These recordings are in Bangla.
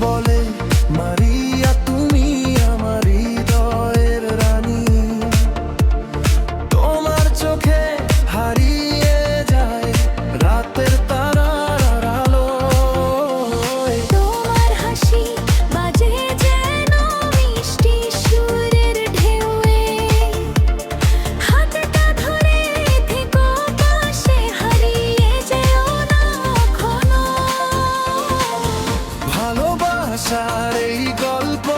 বলে মারিয়া তুমি আমার হৃদয়ের রানী। তোমার চোখে হারিয়ে যায় রাতের তারার আলো। তোমার হাসি বাজে যেন মিষ্টি সুরের ঢেউয়ে। হাতটা ধরে থেকো পাশে, হারিয়ে যেও না কখনো। ভালোবাসার এই গল্প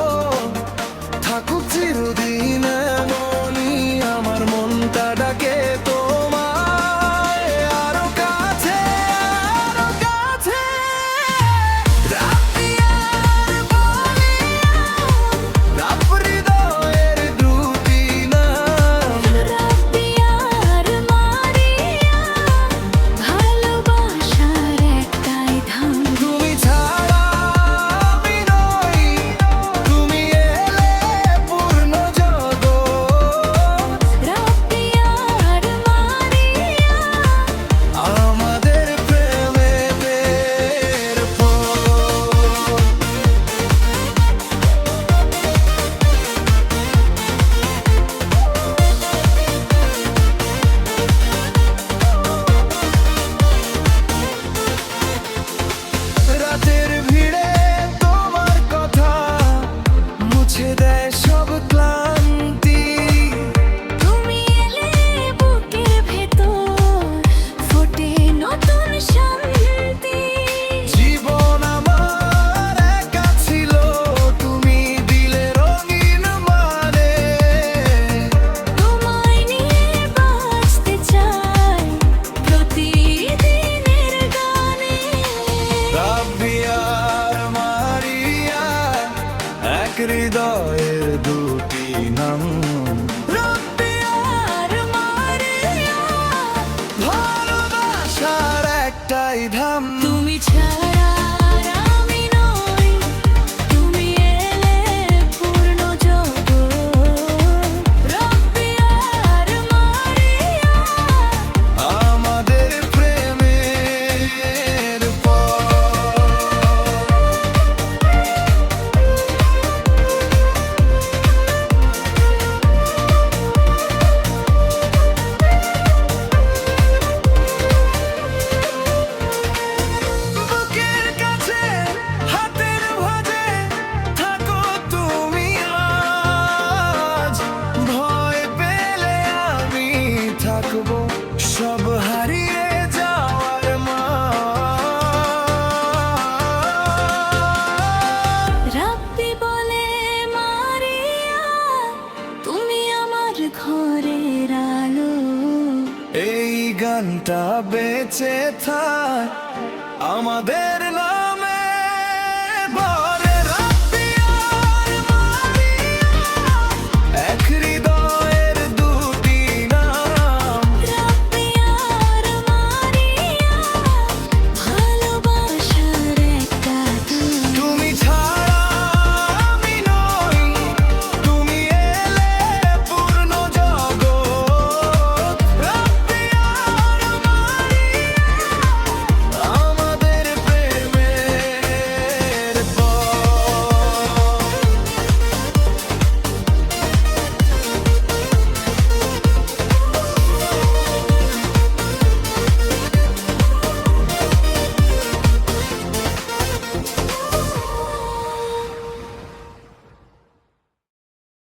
থাকুক চিরদিন এমনই, আমার মনটা ডাকে তোমায় আরো কাছে, আরো কাছে। রাপিয়ার বলিয়া, রাপ হৃদয়ের দুটি নাম। রাপিয়ার মারিয়া, ভালোবাসার একটাই ধাম। তুমি ছাড়া আমি নই, তুমি এলে পূর্ণ জগৎ। রাপিয়ার মারিয়া, আমাদের প্রেমের পথ। রাতের ভিড়ে তোমার কথা মুছে দেয় সব ক্লান্তি। তুমি এলে বুকের ভেতর ফোটে নতুন শান্তি। জীবন আমার একা ছিল, তুমি দিলে রঙিন মানে। তোমায় নিয়ে বাঁচতে চাই প্রতিদিনের গানে। রাপিয়ার মারিয়া, এক হৃদয়ের দুটি নাম। রাপিয়ার মারিয়া, ভালোবাসার একটাই ধাম। তুমি ছাড়া আর আমি নই, তুমি এলে পূর্ণ জগৎ। রাপিয়ার মারিয়া, আমাদের প্রেমের পথ। বুকের কাছে হাতের ভাঁজে থাকো তুমি আজ। ভয় পেলে আমি থাকবো সব হারিয়ে যাওয়ার রাব্বি বলে মারিয়া, তুমি আমার ঘরের আলো। এই গানটা বেঁচে থাক আমাদের